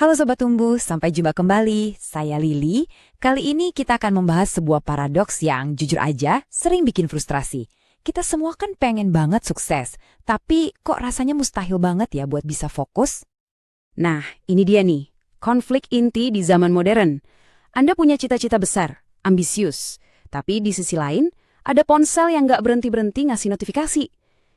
Halo Sobat Tumbuh, sampai jumpa kembali. Saya Lili. Kali ini kita akan membahas sebuah paradoks yang jujur aja sering bikin frustrasi. Kita semua kan pengen banget sukses, tapi kok rasanya mustahil banget ya buat bisa fokus? Nah, ini dia nih, konflik inti di zaman modern. Anda punya cita-cita besar, ambisius, tapi di sisi lain, ada ponsel yang nggak berhenti-berhenti ngasih notifikasi.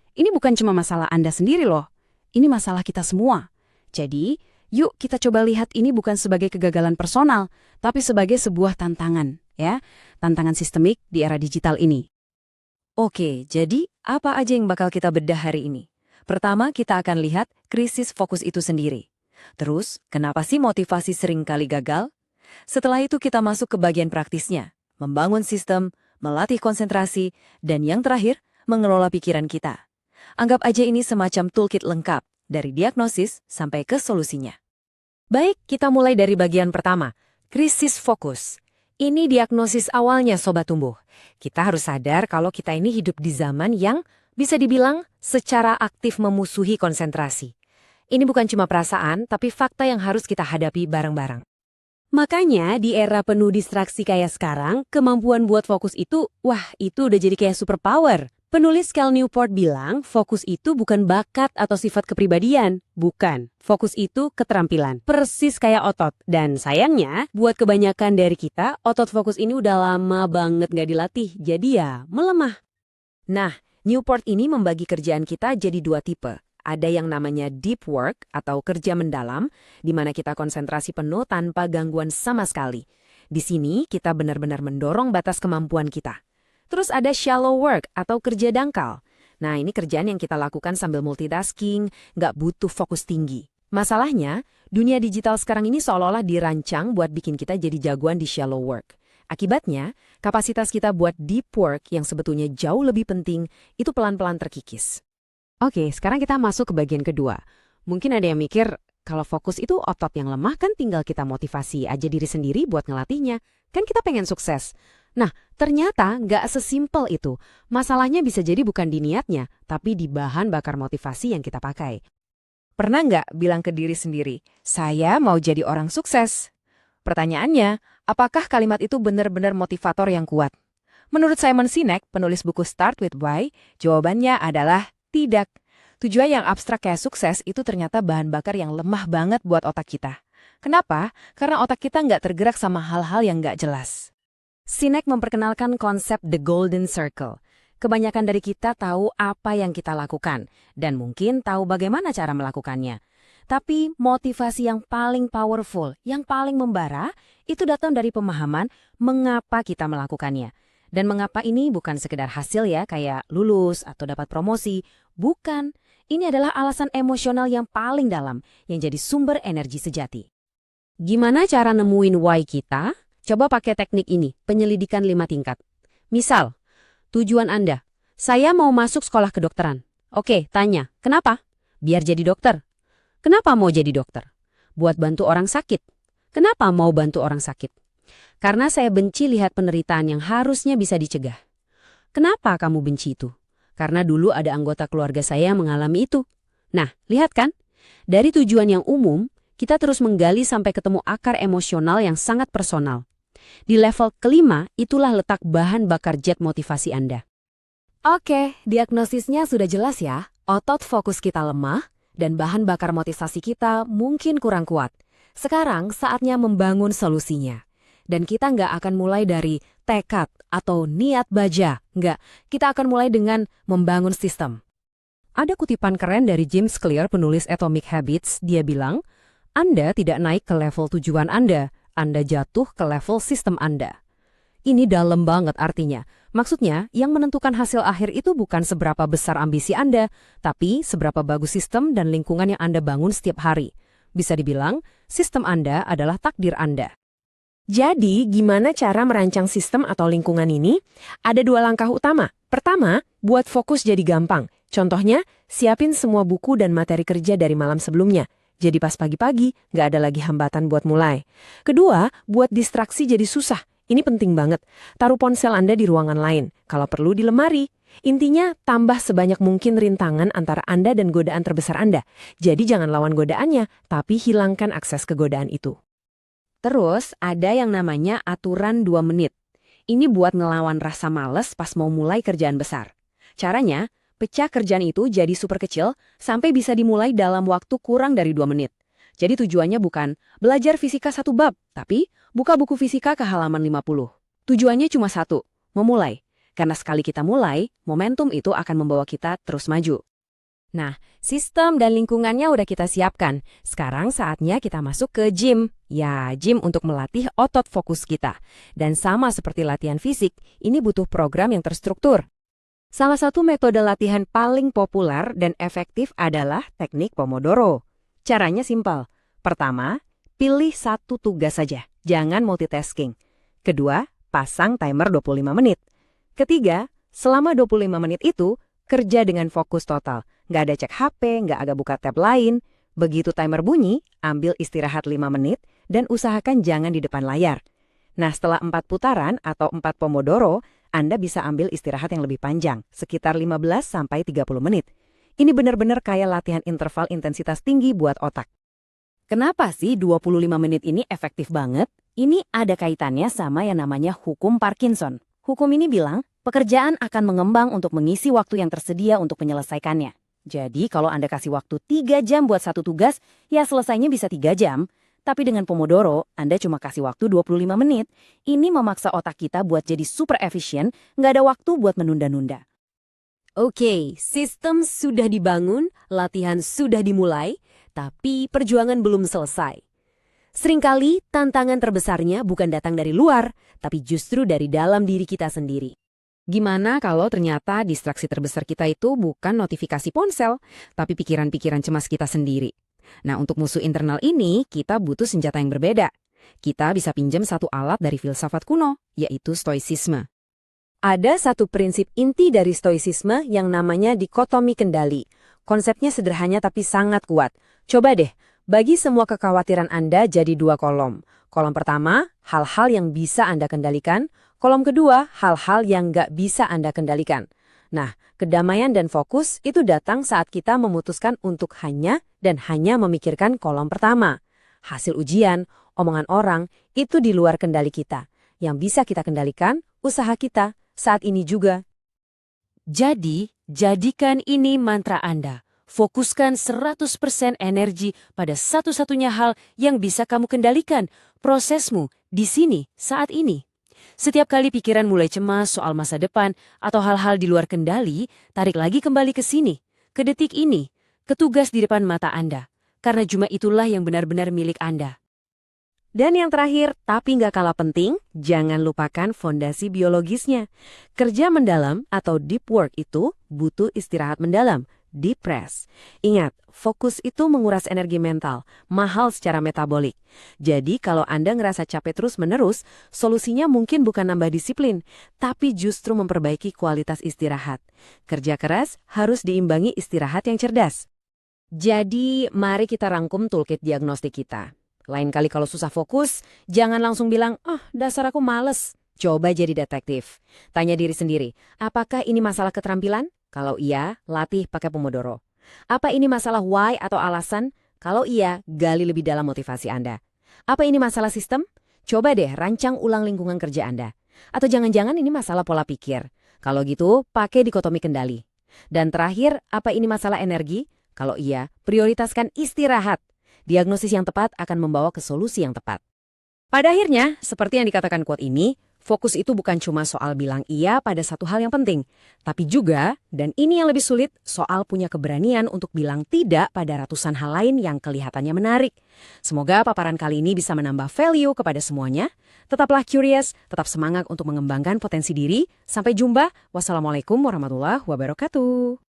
Ini bukan cuma masalah Anda sendiri loh, ini masalah kita semua. Jadi, yuk kita coba lihat ini bukan sebagai kegagalan personal, tapi sebagai sebuah tantangan, ya. Tantangan sistemik di era digital ini. Oke, jadi apa aja yang bakal kita bedah hari ini? Pertama, kita akan lihat krisis fokus itu sendiri. Terus, kenapa sih motivasi sering kali gagal? Setelah itu kita masuk ke bagian praktisnya, membangun sistem, melatih konsentrasi, dan yang terakhir, mengelola pikiran kita. Anggap aja ini semacam toolkit lengkap, dari diagnosis sampai ke solusinya. Baik, kita mulai dari bagian pertama, krisis fokus. Ini diagnosis awalnya Sobat Tumbuh. Kita harus sadar kalau kita ini hidup di zaman yang bisa dibilang secara aktif memusuhi konsentrasi. Ini bukan cuma perasaan, tapi fakta yang harus kita hadapi bareng-bareng. Makanya di era penuh distraksi kayak sekarang, kemampuan buat fokus itu, itu udah jadi kayak superpower. Penulis Cal Newport bilang, fokus itu bukan bakat atau sifat kepribadian. Bukan. Fokus itu keterampilan. Persis kayak otot. Dan sayangnya, buat kebanyakan dari kita, otot fokus ini udah lama banget nggak dilatih. Jadi ya, melemah. Nah, Newport ini membagi kerjaan kita jadi dua tipe. Ada yang namanya deep work atau kerja mendalam, di mana kita konsentrasi penuh tanpa gangguan sama sekali. Di sini, kita benar-benar mendorong batas kemampuan kita. Terus ada shallow work atau kerja dangkal. Nah, ini kerjaan yang kita lakukan sambil multitasking, nggak butuh fokus tinggi. Masalahnya, dunia digital sekarang ini seolah-olah dirancang buat bikin kita jadi jagoan di shallow work. Akibatnya, kapasitas kita buat deep work yang sebetulnya jauh lebih penting, itu pelan-pelan terkikis. Oke, sekarang kita masuk ke bagian kedua. Mungkin ada yang mikir, kalau fokus itu otot yang lemah kan tinggal kita motivasi aja diri sendiri buat ngelatihnya. Kan kita pengen sukses. Nah, ternyata nggak sesimpel itu. Masalahnya bisa jadi bukan di niatnya, tapi di bahan bakar motivasi yang kita pakai. Pernah nggak bilang ke diri sendiri, saya mau jadi orang sukses? Pertanyaannya, apakah kalimat itu benar-benar motivator yang kuat? Menurut Simon Sinek, penulis buku Start With Why, jawabannya adalah tidak. Tujuan yang abstrak kayak sukses itu ternyata bahan bakar yang lemah banget buat otak kita. Kenapa? Karena otak kita nggak tergerak sama hal-hal yang nggak jelas. Sinek memperkenalkan konsep The Golden Circle. Kebanyakan dari kita tahu apa yang kita lakukan, dan mungkin tahu bagaimana cara melakukannya. Tapi motivasi yang paling powerful, yang paling membara, itu datang dari pemahaman mengapa kita melakukannya. Dan mengapa ini bukan sekedar hasil ya, kayak lulus atau dapat promosi. Bukan, ini adalah alasan emosional yang paling dalam, yang jadi sumber energi sejati. Gimana cara nemuin why kita? Coba pakai teknik ini, penyelidikan 5 tingkat. Misal, tujuan Anda, saya mau masuk sekolah kedokteran. Oke, tanya, kenapa? Biar jadi dokter. Kenapa mau jadi dokter? Buat bantu orang sakit. Kenapa mau bantu orang sakit? Karena saya benci lihat penderitaan yang harusnya bisa dicegah. Kenapa kamu benci itu? Karena dulu ada anggota keluarga saya yang mengalami itu. Nah, lihat kan? Dari tujuan yang umum, kita terus menggali sampai ketemu akar emosional yang sangat personal. Di level kelima, itulah letak bahan bakar jet motivasi Anda. Oke, diagnosisnya sudah jelas ya. Otot fokus kita lemah, dan bahan bakar motivasi kita mungkin kurang kuat. Sekarang saatnya membangun solusinya. Dan kita nggak akan mulai dari tekad atau niat baja. Nggak, kita akan mulai dengan membangun sistem. Ada kutipan keren dari James Clear, penulis Atomic Habits. Dia bilang, Anda tidak naik ke level tujuan Anda jatuh ke level sistem Anda. Ini dalam banget artinya. Maksudnya, yang menentukan hasil akhir itu bukan seberapa besar ambisi Anda, tapi seberapa bagus sistem dan lingkungan yang Anda bangun setiap hari. Bisa dibilang, sistem Anda adalah takdir Anda. Jadi, gimana cara merancang sistem atau lingkungan ini? Ada 2 langkah utama. Pertama, buat fokus jadi gampang. Contohnya, siapin semua buku dan materi kerja dari malam sebelumnya. Jadi pas pagi-pagi, nggak ada lagi hambatan buat mulai. Kedua, buat distraksi jadi susah. Ini penting banget. Taruh ponsel Anda di ruangan lain, kalau perlu di lemari. Intinya, tambah sebanyak mungkin rintangan antara Anda dan godaan terbesar Anda. Jadi jangan lawan godaannya, tapi hilangkan akses ke godaan itu. Terus ada yang namanya aturan 2 menit. Ini buat ngelawan rasa males pas mau mulai kerjaan besar. Caranya, pecah kerjaan itu jadi super kecil sampai bisa dimulai dalam waktu kurang dari 2 menit. Jadi tujuannya bukan belajar fisika 1 bab, tapi buka buku fisika ke halaman 50. Tujuannya cuma satu, memulai. Karena sekali kita mulai, momentum itu akan membawa kita terus maju. Nah, sistem dan lingkungannya udah kita siapkan. Sekarang saatnya kita masuk ke gym. Ya, gym untuk melatih otot fokus kita. Dan sama seperti latihan fisik, ini butuh program yang terstruktur. Salah satu metode latihan paling populer dan efektif adalah teknik Pomodoro. Caranya simpel. Pertama, pilih satu tugas saja. Jangan multitasking. Kedua, pasang timer 25 menit. Ketiga, selama 25 menit itu, kerja dengan fokus total. Nggak ada cek HP, nggak ada buka tab lain. Begitu timer bunyi, ambil istirahat 5 menit dan usahakan jangan di depan layar. Nah, setelah 4 putaran atau 4 Pomodoro, Anda bisa ambil istirahat yang lebih panjang, sekitar 15-30 menit. Ini benar-benar kayak latihan interval intensitas tinggi buat otak. Kenapa sih 25 menit ini efektif banget? Ini ada kaitannya sama yang namanya hukum Parkinson. Hukum ini bilang, pekerjaan akan mengembang untuk mengisi waktu yang tersedia untuk menyelesaikannya. Jadi kalau Anda kasih waktu 3 jam buat satu tugas, ya selesainya bisa 3 jam. Tapi dengan Pomodoro, Anda cuma kasih waktu 25 menit. Ini memaksa otak kita buat jadi super efisien, nggak ada waktu buat menunda-nunda. Oke, sistem sudah dibangun, latihan sudah dimulai, tapi perjuangan belum selesai. Seringkali tantangan terbesarnya bukan datang dari luar, tapi justru dari dalam diri kita sendiri. Gimana kalau ternyata distraksi terbesar kita itu bukan notifikasi ponsel, tapi pikiran-pikiran cemas kita sendiri? Nah, untuk musuh internal ini, kita butuh senjata yang berbeda. Kita bisa pinjam satu alat dari filsafat kuno, yaitu stoicisme. Ada satu prinsip inti dari stoicisme yang namanya dikotomi kendali. Konsepnya sederhana tapi sangat kuat. Coba deh, bagi semua kekhawatiran Anda jadi 2 kolom. Kolom pertama, hal-hal yang bisa Anda kendalikan. Kolom kedua, hal-hal yang nggak bisa Anda kendalikan. Nah, kedamaian dan fokus itu datang saat kita memutuskan untuk hanya dan hanya memikirkan kolom pertama. Hasil ujian, omongan orang, itu di luar kendali kita. Yang bisa kita kendalikan, usaha kita, saat ini juga. Jadi, jadikan ini mantra Anda. Fokuskan 100% energi pada satu-satunya hal yang bisa kamu kendalikan, prosesmu di sini, saat ini. Setiap kali pikiran mulai cemas soal masa depan atau hal-hal di luar kendali, tarik lagi kembali ke sini, ke detik ini, ke tugas di depan mata Anda. Karena cuma itulah yang benar-benar milik Anda. Dan yang terakhir, tapi nggak kalah penting, jangan lupakan fondasi biologisnya. Kerja mendalam atau deep work itu butuh istirahat mendalam, deep rest. Ingat, fokus itu menguras energi mental, mahal secara metabolik. Jadi kalau Anda ngerasa capek terus-menerus, solusinya mungkin bukan nambah disiplin, tapi justru memperbaiki kualitas istirahat. Kerja keras harus diimbangi istirahat yang cerdas. Jadi, mari kita rangkum toolkit diagnostik kita. Lain kali kalau susah fokus, jangan langsung bilang, dasar aku males. Coba jadi detektif. Tanya diri sendiri, apakah ini masalah keterampilan? Kalau iya, latih pakai Pomodoro. Apa ini masalah why atau alasan? Kalau iya, gali lebih dalam motivasi Anda. Apa ini masalah sistem? Coba deh rancang ulang lingkungan kerja Anda. Atau jangan-jangan ini masalah pola pikir. Kalau gitu, pakai dikotomi kendali. Dan terakhir, apa ini masalah energi? Kalau iya, prioritaskan istirahat. Diagnosis yang tepat akan membawa ke solusi yang tepat. Pada akhirnya, seperti yang dikatakan quote ini, fokus itu bukan cuma soal bilang iya pada satu hal yang penting, tapi juga, dan ini yang lebih sulit, soal punya keberanian untuk bilang tidak pada ratusan hal lain yang kelihatannya menarik. Semoga paparan kali ini bisa menambah value kepada semuanya. Tetaplah curious, tetap semangat untuk mengembangkan potensi diri. Sampai jumpa. Wassalamualaikum warahmatullahi wabarakatuh.